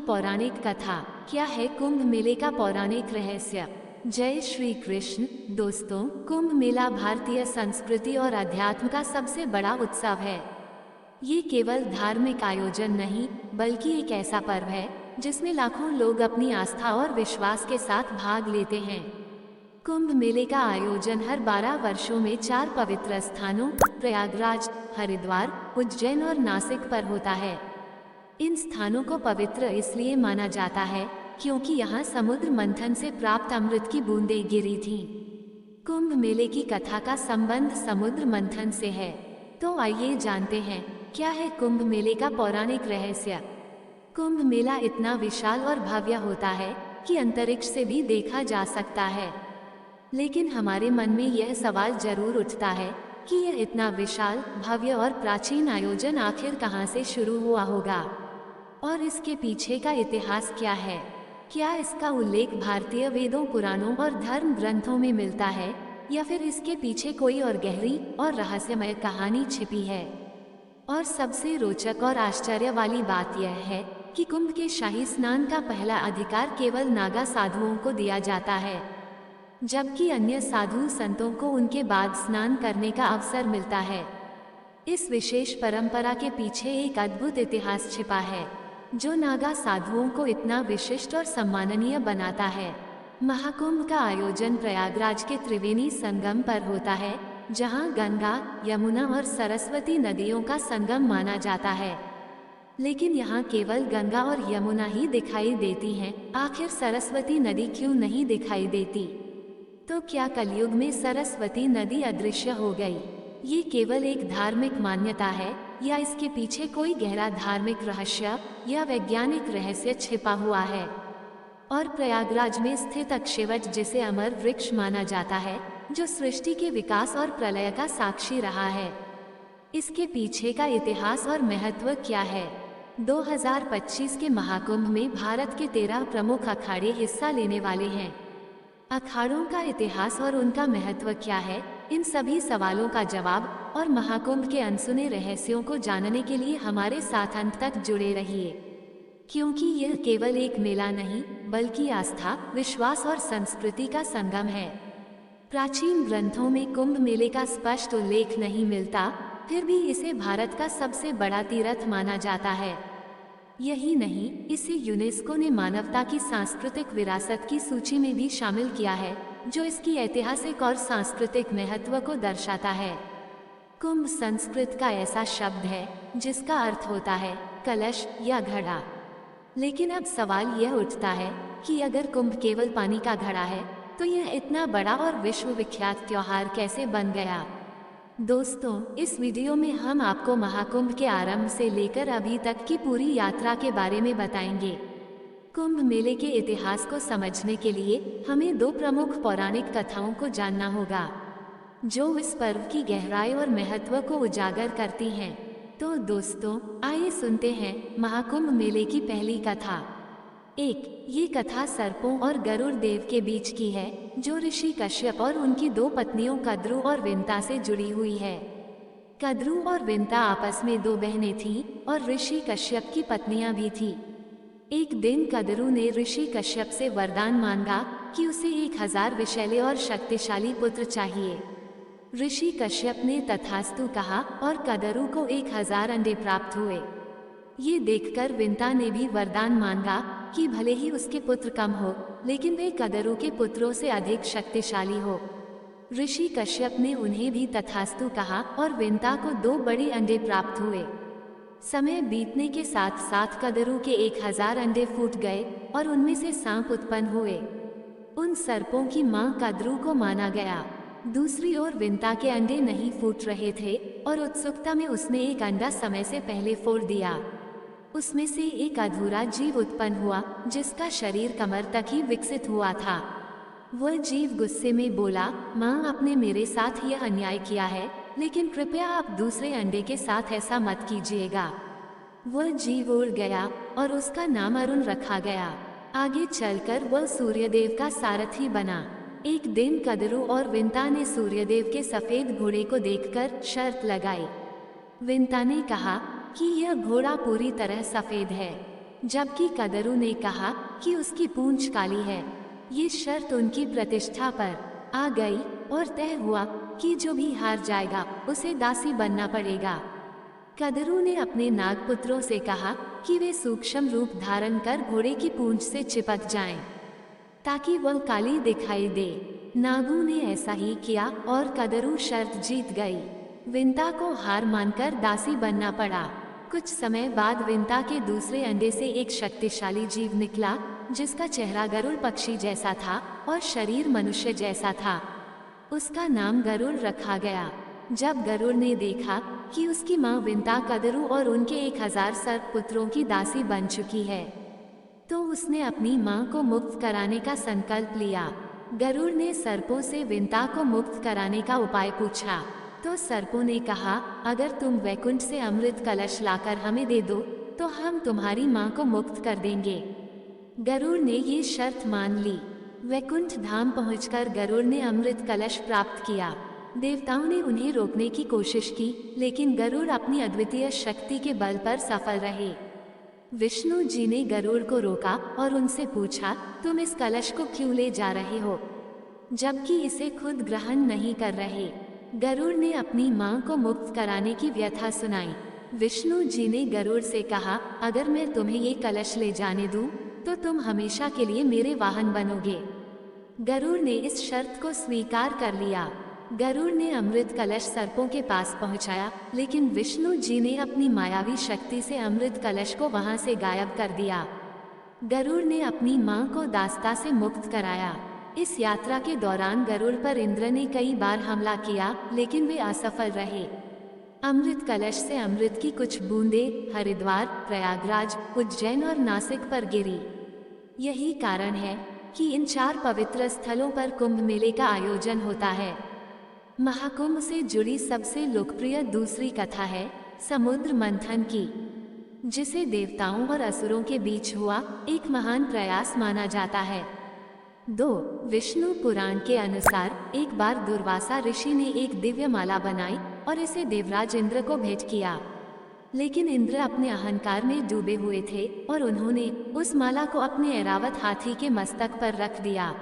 पौराणिक कथा। क्या है कुंभ मेले का पौराणिक रहस्य? जय श्री कृष्ण। दोस्तों, कुंभ मेला भारतीय संस्कृति और अध्यात्म का सबसे बड़ा उत्सव है। ये केवल धार्मिक आयोजन नहीं, बल्कि एक ऐसा पर्व है जिसमें लाखों लोग अपनी आस्था और विश्वास के साथ भाग लेते हैं। कुंभ मेले का आयोजन हर 12 वर्षों में 4 पवित्र स्थानों प्रयागराज, हरिद्वार, उज्जैन और नासिक पर होता है। इन स्थानों को पवित्र इसलिए माना जाता है क्योंकि यहाँ समुद्र मंथन से प्राप्त अमृत की बूंदें गिरी थीं। कुंभ मेले की कथा का संबंध समुद्र मंथन से है, तो आइए जानते हैं क्या है कुंभ मेले का पौराणिक रहस्य। कुंभ मेला इतना विशाल और भव्य होता है कि अंतरिक्ष से भी देखा जा सकता है। लेकिन हमारे मन में यह सवाल जरूर उठता है कि यह इतना विशाल, भव्य और प्राचीन आयोजन आखिर कहाँ से शुरू हुआ होगा और इसके पीछे का इतिहास क्या है। क्या इसका उल्लेख भारतीय वेदों, पुराणों और धर्म ग्रंथों में मिलता है या फिर इसके पीछे कोई और गहरी और रहस्यमय कहानी छिपी है? और सबसे रोचक और आश्चर्य वाली बात यह है कि कुंभ के शाही स्नान का पहला अधिकार केवल नागा साधुओं को दिया जाता है, जबकि अन्य साधु संतों को उनके बाद स्नान करने का अवसर मिलता है। इस विशेष परंपरा के पीछे एक अद्भुत इतिहास छिपा है जो नागा साधुओं को इतना विशिष्ट और सम्माननीय बनाता है। महाकुंभ का आयोजन प्रयागराज के त्रिवेणी संगम पर होता है, जहां गंगा, यमुना और सरस्वती नदियों का संगम माना जाता है। लेकिन यहाँ केवल गंगा और यमुना ही दिखाई देती हैं। आखिर सरस्वती नदी क्यों नहीं दिखाई देती? तो क्या कलयुग में सरस्वती नदी अदृश्य हो गई? ये केवल एक धार्मिक मान्यता है या इसके पीछे कोई गहरा धार्मिक रहस्य या वैज्ञानिक रहस्य छिपा हुआ है? और प्रयागराज में स्थित अक्षयवट, जिसे अमर वृक्ष माना जाता है, जो सृष्टि के विकास और प्रलय का साक्षी रहा है, इसके पीछे का इतिहास और महत्व क्या है? 2025 के महाकुंभ में भारत के 13 प्रमुख अखाड़े हिस्सा लेने वाले हैं। अखाड़ों का इतिहास और उनका महत्व क्या है? इन सभी सवालों का जवाब और महाकुंभ के अनसुने रहस्यों को जानने के लिए हमारे साथ अंत तक जुड़े रहिए, क्योंकि यह केवल एक मेला नहीं, बल्कि आस्था, विश्वास और संस्कृति का संगम है। प्राचीन ग्रंथों में कुंभ मेले का स्पष्ट उल्लेख नहीं मिलता, फिर भी इसे भारत का सबसे बड़ा तीर्थ माना जाता है। यही नहीं, इसे यूनेस्को ने मानवता की सांस्कृतिक विरासत की सूची में भी शामिल किया है, जो इसकी ऐतिहासिक और सांस्कृतिक महत्व को दर्शाता है। कुंभ संस्कृत का ऐसा शब्द है जिसका अर्थ होता है कलश या घड़ा। लेकिन अब सवाल यह उठता है कि अगर कुंभ केवल पानी का घड़ा है, तो यह इतना बड़ा और विश्व विख्यात त्योहार कैसे बन गया? दोस्तों, इस वीडियो में हम आपको महाकुंभ के आरंभ से लेकर अभी तक की पूरी यात्रा के बारे में बताएंगे। कुंभ मेले के इतिहास को समझने के लिए हमें 2 प्रमुख पौराणिक कथाओं को जानना होगा, जो इस पर्व की गहराई और महत्व को उजागर करती हैं। तो दोस्तों, आइए सुनते हैं महाकुंभ मेले की पहली कथा। 1. ये कथा सर्पों और गरुड़ देव के बीच की है, जो ऋषि कश्यप और उनकी 2 पत्नियों कद्रु और विंता से जुड़ी हुई है। कद्रु और विंता आपस में 2 बहनें थीं और ऋषि कश्यप की पत्नियां भी थीं। एक दिन कद्रु ने ऋषि कश्यप से वरदान मांगा कि उसे 1000 विषैले और शक्तिशाली पुत्र चाहिए। ऋषि कश्यप ने तथास्तु कहा और कद्रु को 1000 अंडे प्राप्त हुए। ये देखकर विंता ने भी वरदान मांगा कि भले ही उसके पुत्र कम हो, लेकिन वे कद्रु के पुत्रों से अधिक शक्तिशाली हो। ऋषि कश्यप ने उन्हें भी तथास्तु कहा और विंता को 2 बड़े अंडे प्राप्त हुए। समय बीतने के साथ साथ कद्रु के 1000 अंडे फूट गए और उनमें से सांप उत्पन्न हुए। उन सर्पों की मां कद्रु को माना गया। दूसरी ओर विंता के अंडे नहीं फूट रहे थे और उत्सुकता में उसने एक अंडा समय से पहले फोड़ दिया। उसमें से एक अधूरा जीव उत्पन्न हुआ, जिसका शरीर कमर तक ही विकसित हुआ था। वह जीव गुस्से में बोला, मां, आपने मेरे साथ यह अन्याय किया है, लेकिन कृपया आप दूसरे अंडे के साथ ऐसा मत कीजिएगा। वह जीव उड़ गया और उसका नाम अरुण रखा गया। आगे चलकर वह सूर्यदेव का सारथी बना। एक दिन कद्रु और विंता ने सूर्यदेव के सफेद घोड़े को देखकर शर्त लगाई। विंता ने कहा कि यह घोड़ा पूरी तरह सफेद है। जबकि कदरू ने कहा कि उसकी पूंछ काली है। ये शर्त उनकी प्रतिष्ठा पर आ गई और तय हुआ कि जो भी हार जाएगा उसे दासी बनना पड़ेगा। कदरू ने अपने नागपुत्रों से कहा कि वे सूक्ष्म रूप धारण कर घोड़े की पूंछ से चिपक जाएं, ताकि वह काली दिखाई दे। नागू ने ऐसा ही किया और कदरू शर्त जीत गई। विंता को हार मानकर दासी बनना पड़ा। कुछ समय बाद विंता के दूसरे अंडे से एक शक्तिशाली जीव निकला, जिसका चेहरा गरुड़ पक्षी जैसा था और शरीर मनुष्य जैसा था। उसका नाम गरुड़ रखा गया। जब गरुड़ ने देखा कि उसकी माँ विंता कदरू और उनके 1000 सर्प पुत्रों की दासी बन चुकी है, तो उसने अपनी माँ को मुक्त कराने का संकल्प लिया। गरुड़ ने सर्पों से विंता को मुक्त कराने का उपाय पूछा, तो सर्पों ने कहा, अगर तुम वैकुंठ से अमृत कलश लाकर हमें दे दो तो हम तुम्हारी माँ को मुक्त कर देंगे। गरुड़ ने ये शर्त मान ली। वैकुंठ धाम पहुंचकर गरुड़ ने अमृत कलश प्राप्त किया। देवताओं ने उन्हें रोकने की कोशिश की, लेकिन गरुड़ अपनी अद्वितीय शक्ति के बल पर सफल रहे। विष्णु जी ने गरुड़ को रोका और उनसे पूछा, तुम इस कलश को क्यों ले जा रहे हो, जबकि इसे खुद ग्रहण नहीं कर रहे। गरुड़ ने अपनी मां को मुक्त कराने की व्यथा सुनाई। विष्णु जी ने गरुड़ से कहा, अगर मैं तुम्हें ये कलश ले जाने दूं, तो तुम हमेशा के लिए मेरे वाहन बनोगे। गरुड़ ने इस शर्त को स्वीकार कर लिया। गरुड़ ने अमृत कलश सर्पों के पास पहुंचाया, लेकिन विष्णु जी ने अपनी मायावी शक्ति से अमृत कलश को वहां से गायब कर दिया। गरुड़ ने अपनी मां को दास्ता से मुक्त कराया। इस यात्रा के दौरान गरुड़ पर इंद्र ने कई बार हमला किया, लेकिन वे असफल रहे। अमृत कलश से अमृत की कुछ बूंदें हरिद्वार, प्रयागराज, उज्जैन और नासिक पर गिरी। यही कारण है कि इन 4 पवित्र स्थलों पर कुंभ मेले का आयोजन होता है। महाकुंभ से जुड़ी सबसे लोकप्रिय दूसरी कथा है समुद्र मंथन की, जिसे देवताओं और असुरों के बीच हुआ एक महान प्रयास माना जाता है। 2. विष्णु पुराण के अनुसार एक बार दुर्वासा ऋषि ने एक दिव्य माला बनाई और इसे देवराज इंद्र को भेंट किया, लेकिन इंद्र अपने अहंकार में डूबे हुए थे और उन्होंने उस माला को अपने ऐरावत हाथी के मस्तक पर रख दिया।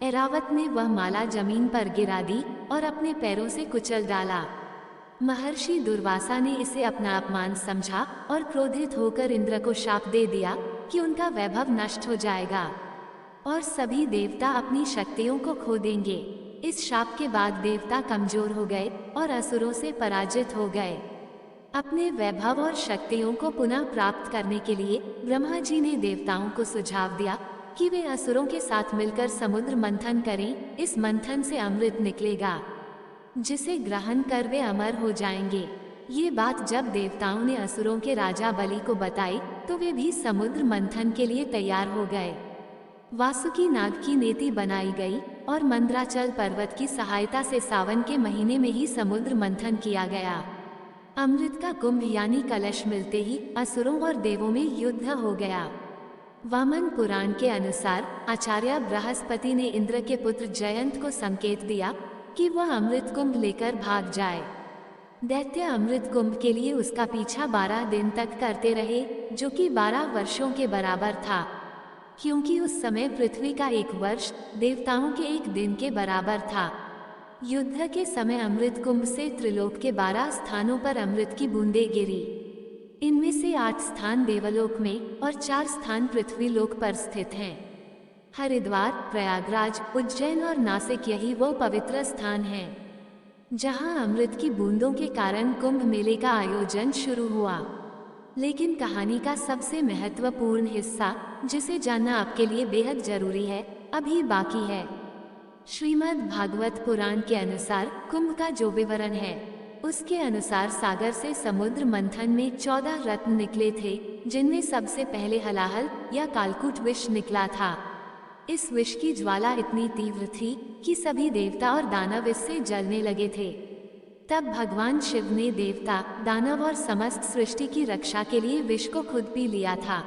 ऐरावत ने वह माला जमीन पर गिरा दी और अपने पैरों से कुचल डाला। महर्षि दुर्वासा ने इसे अपना अपमान समझा और क्रोधित होकर इंद्र को शाप दे दिया कि उनका वैभव नष्ट हो जाएगा और सभी देवता अपनी शक्तियों को खो देंगे। इस शाप के बाद देवता कमजोर हो गए और असुरों से पराजित हो गए। अपने वैभव और शक्तियों को पुनः प्राप्त करने के लिए ब्रह्मा जी ने देवताओं को सुझाव दिया कि वे असुरों के साथ मिलकर समुद्र मंथन करें। इस मंथन से अमृत निकलेगा, जिसे ग्रहण कर वे अमर हो जाएंगे। ये बात जब देवताओं ने असुरों के राजा बलि को बताई, तो वे भी समुद्र मंथन के लिए तैयार हो गए। वासुकी नाग की नीति बनाई गई और मंदराचल पर्वत की सहायता से सावन के महीने में ही समुद्र मंथन किया गया। अमृत का कुंभ यानी कलश मिलते ही असुरों और देवों में युद्ध हो गया। वामन पुराण के अनुसार आचार्य बृहस्पति ने इंद्र के पुत्र जयंत को संकेत दिया कि वह अमृत कुंभ लेकर भाग जाए। दैत्य अमृत कुंभ के लिए उसका पीछा 12 दिन तक करते रहे, जो कि 12 वर्षों के बराबर था, क्योंकि उस समय पृथ्वी का 1 वर्ष देवताओं के 1 दिन के बराबर था। युद्ध के समय अमृत कुंभ से त्रिलोक के 12 स्थानों पर अमृत की बूंदें गिरी। इनमें से 8 स्थान देवलोक में और 4 स्थान पृथ्वीलोक पर स्थित हैं। हरिद्वार, प्रयागराज, उज्जैन और नासिक यही वो पवित्र स्थान हैं जहां अमृत की बूंदों के कारण कुंभ मेले का आयोजन शुरू हुआ। लेकिन कहानी का सबसे महत्वपूर्ण हिस्सा, जिसे जानना आपके लिए बेहद जरूरी है, अभी बाकी है। श्रीमद् भागवत पुराण के अनुसार कुंभ का जो विवरण है, उसके अनुसार सागर से समुद्र मंथन में 14 रत्न निकले थे, जिनमें सबसे पहले हलाहल या कालकूट विष निकला था। इस विष की ज्वाला इतनी तीव्र थी कि सभी देवता और दानव इससे जलने लगे थे। तब भगवान शिव ने देवता, दानव और समस्त सृष्टि की रक्षा के लिए विष को खुद पी लिया था।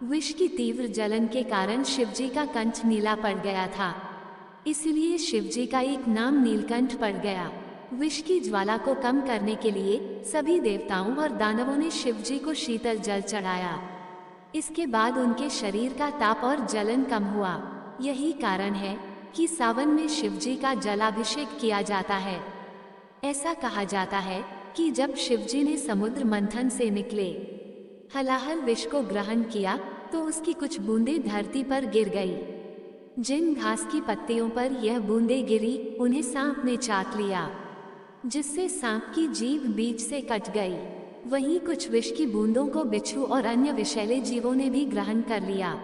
विष की तीव्र जलन के कारण शिवजी का कंठ नीला पड़ गया था, इसलिए शिवजी का एक नाम नीलकंठ पड़ गया। विष की ज्वाला को कम करने के लिए सभी देवताओं और दानवों ने शिवजी को शीतल जल चढ़ाया। इसके बाद उनके शरीर का ताप और जलन कम हुआ। यही कारण है कि सावन में शिवजी का जलाभिषेक किया जाता है। ऐसा कहा जाता है कि जब शिवजी ने समुद्र मंथन से निकले हलाहल विष को ग्रहण किया तो उसकी कुछ बूंदें धरती पर गिर गई। जिन घास की पत्तियों पर यह बूंदें गिरी उन्हें सांप ने चाट लिया, जिससे सांप की जीभ बीच से कट गई। वहीं कुछ विष की बूंदों को बिच्छू और अन्य विषैले जीवों ने भी ग्रहण कर लिया।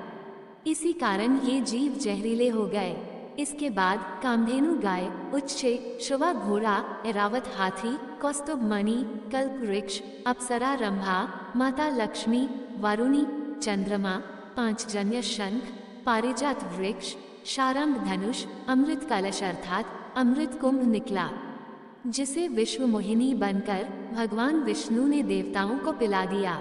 इसी कारण ये जीव जहरीले हो गए। इसके बाद कामधेनु गाय, उच्चे, शुवा घोड़ा, ऐरावत हाथी, कौस्तुभ मणि, कल्प वृक्ष, अप्सरा रंभा, माता लक्ष्मी, वारुणी, चंद्रमा, पांचजन्य शंख, पारिजात वृक्ष, शारंग धनुष, अमृत कलश अर्थात अमृत कुंभ निकला, जिसे विश्व मोहिनी बनकर भगवान विष्णु ने देवताओं को पिला दिया।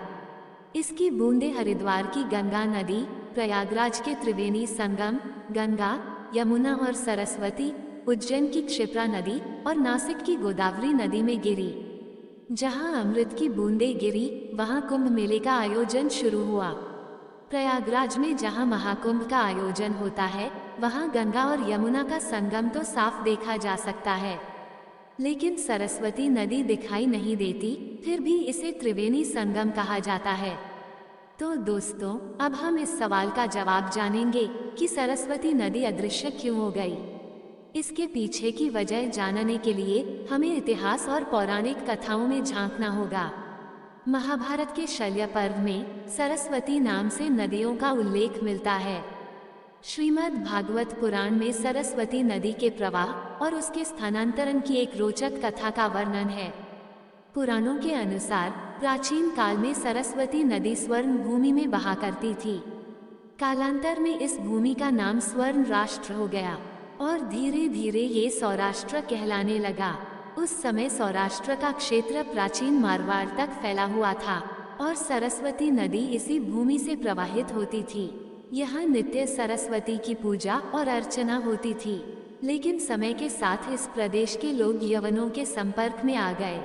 इसकी बूंदें हरिद्वार की गंगा नदी, प्रयागराज के त्रिवेणी संगम, गंगा, यमुना और सरस्वती, उज्जैन की क्षिप्रा नदी और नासिक की गोदावरी नदी में गिरी। जहां अमृत की बूंदें गिरी वहां कुंभ मेले का आयोजन शुरू हुआ। प्रयागराज में जहां महाकुंभ का आयोजन होता है वहां गंगा और यमुना का संगम तो साफ देखा जा सकता है, लेकिन सरस्वती नदी दिखाई नहीं देती, फिर भी इसे त्रिवेणी संगम कहा जाता है। तो दोस्तों, अब हम इस सवाल का जवाब जानेंगे कि सरस्वती नदी अदृश्य क्यों हो गई। इसके पीछे की वजह जानने के लिए हमें इतिहास और पौराणिक कथाओं में झांकना होगा। महाभारत के शल्य पर्व में सरस्वती नाम से नदियों का उल्लेख मिलता है। श्रीमद् भागवत पुराण में सरस्वती नदी के प्रवाह और उसके स्थानांतरण की एक रोचक कथा का वर्णन है। पुराणों के अनुसार प्राचीन काल में सरस्वती नदी स्वर्ण भूमि में बहा करती थी। कालांतर में इस भूमि का नाम स्वर्ण राष्ट्र हो गया और धीरे धीरे ये सौराष्ट्र कहलाने लगा। उस समय सौराष्ट्र का क्षेत्र प्राचीन मारवाड़ तक फैला हुआ था और सरस्वती नदी इसी भूमि से प्रवाहित होती थी। यहाँ नित्य सरस्वती की पूजा और अर्चना होती थी, लेकिन समय के साथ इस प्रदेश के लोग यवनों के संपर्क में आ गए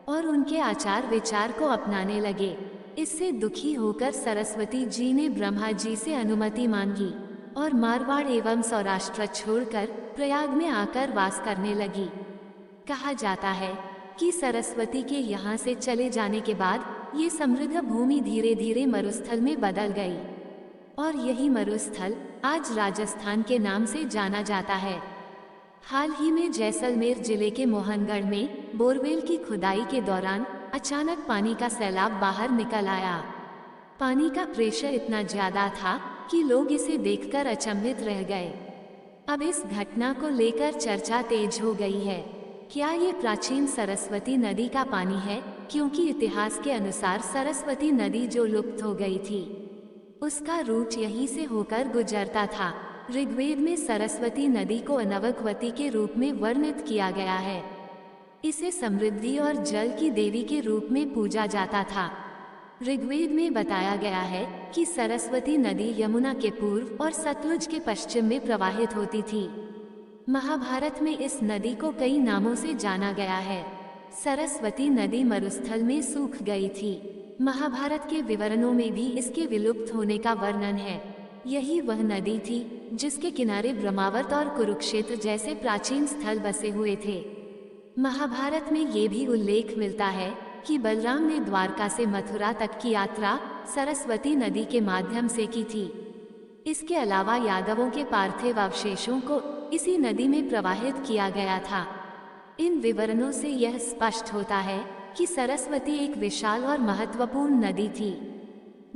और उनके आचार विचार को अपनाने लगे। इससे दुखी होकर सरस्वती जी ने ब्रह्मा जी से अनुमति मांगी और मारवाड़ एवं सौराष्ट्र छोड़कर प्रयाग में आकर वास करने लगी। कहा जाता है कि सरस्वती के यहाँ से चले जाने के बाद ये समृद्ध भूमि धीरे धीरे मरुस्थल में बदल गई और यही मरुस्थल आज राजस्थान के नाम से जाना जाता है। हाल ही में जैसलमेर जिले के मोहनगढ़ में बोरवेल की खुदाई के दौरान अचानक पानी का सैलाब बाहर निकल आया। पानी का प्रेशर इतना ज्यादा था कि लोग इसे देखकर अचंभित रह गए। अब इस घटना को लेकर चर्चा तेज हो गई है। क्या ये प्राचीन सरस्वती नदी का पानी है? क्योंकि इतिहास के अनुसार सरस्वती नदी जो लुप्त हो गई थी उसका रूट यहीं से होकर गुजरता था। ऋग्वेद में सरस्वती नदी को अनवकवती के रूप में वर्णित किया गया है। इसे समृद्धि और जल की देवी के रूप में पूजा जाता था। ऋग्वेद में बताया गया है कि सरस्वती नदी यमुना के पूर्व और सतलुज के पश्चिम में प्रवाहित होती थी। महाभारत में इस नदी को कई नामों से जाना गया है। सरस्वती नदी मरुस्थल में सूख गई थी। महाभारत के विवरणों में भी इसके विलुप्त होने का वर्णन है। यही वह नदी थी जिसके किनारे ब्रह्मावर्त और कुरुक्षेत्र जैसे प्राचीन स्थल बसे हुए थे। महाभारत में ये भी उल्लेख मिलता है कि बलराम ने द्वारका से मथुरा तक की यात्रा सरस्वती नदी के माध्यम से की थी। इसके अलावा यादवों के पार्थिव अवशेषों को इसी नदी में प्रवाहित किया गया था। इन विवरणों से यह स्पष्ट होता है कि सरस्वती एक विशाल और महत्वपूर्ण नदी थी,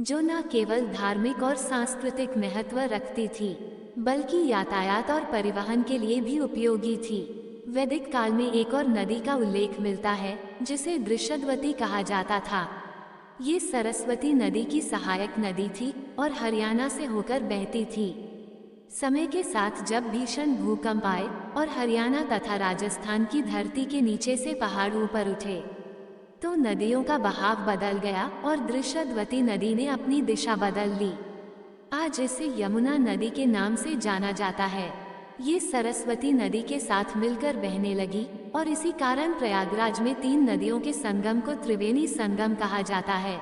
जो न केवल धार्मिक और सांस्कृतिक महत्व रखती थी, बल्कि यातायात और परिवहन के लिए भी उपयोगी थी। वैदिक काल में एक और नदी का उल्लेख मिलता है जिसे दृशद्वती कहा जाता था। ये सरस्वती नदी की सहायक नदी थी और हरियाणा से होकर बहती थी। समय के साथ जब भीषण भूकंप आए और हरियाणा तथा राजस्थान की धरती के नीचे से पहाड़ ऊपर उठे, तो नदियों का बहाव बदल गया और दृशद्वती नदी ने अपनी दिशा बदल ली। आज इसे यमुना नदी के नाम से जाना जाता है। ये सरस्वती नदी के साथ मिलकर बहने लगी और इसी कारण प्रयागराज में 3 नदियों के संगम को त्रिवेणी संगम कहा जाता है।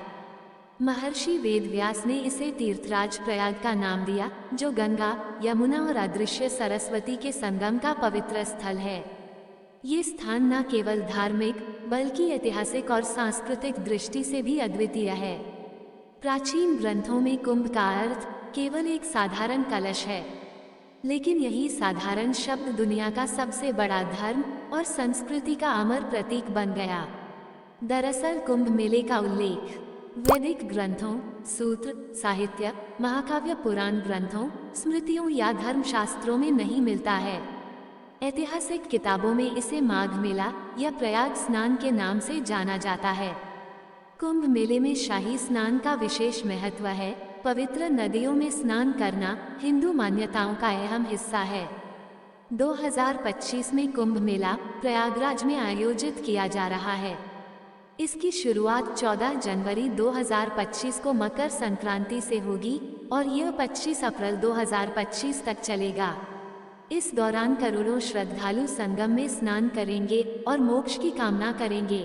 महर्षि वेदव्यास ने इसे तीर्थराज प्रयाग का नाम दिया, जो गंगा, यमुना और अदृश्य सरस्वती के संगम का पवित्र स्थल है। ये स्थान न केवल धार्मिक बल्कि ऐतिहासिक और सांस्कृतिक दृष्टि से भी अद्वितीय है। प्राचीन ग्रंथों में कुंभ का अर्थ केवल एक साधारण कलश है, लेकिन यही साधारण शब्द दुनिया का सबसे बड़ा धर्म और संस्कृति का अमर प्रतीक बन गया। दरअसल कुंभ मेले का उल्लेख वैदिक ग्रंथों, सूत्र, साहित्य, महाकाव्य, पुराण ग्रंथों, स्मृतियों या धर्मशास्त्रों में नहीं मिलता है। ऐतिहासिक किताबों में इसे माघ मेला या प्रयाग स्नान के नाम से जाना जाता है। कुंभ मेले में शाही स्नान का विशेष महत्व है। पवित्र नदियों में स्नान करना हिंदू मान्यताओं का अहम हिस्सा है। 2025 में कुंभ मेला प्रयागराज में आयोजित किया जा रहा है। इसकी शुरुआत 14 जनवरी 2025 को मकर संक्रांति से होगी और यह 25 अप्रैल 2025 तक चलेगा। इस दौरान करोड़ों श्रद्धालु संगम में स्नान करेंगे और मोक्ष की कामना करेंगे।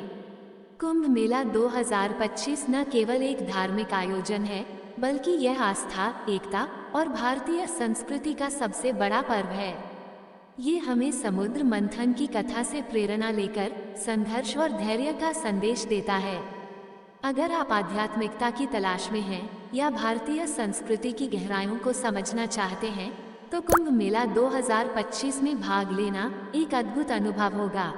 कुंभ मेला 2025 न केवल एक धार्मिक आयोजन है, बल्कि यह आस्था, एकता और भारतीय संस्कृति का सबसे बड़ा पर्व है। ये हमें समुद्र मंथन की कथा से प्रेरणा लेकर संघर्ष और धैर्य का संदेश देता है। अगर आप आध्यात्मिकता की तलाश में हैं या भारतीय संस्कृति की गहराइयों को समझना चाहते हैं, तो कुंभ मेला 2025 में भाग लेना एक अद्भुत अनुभव होगा।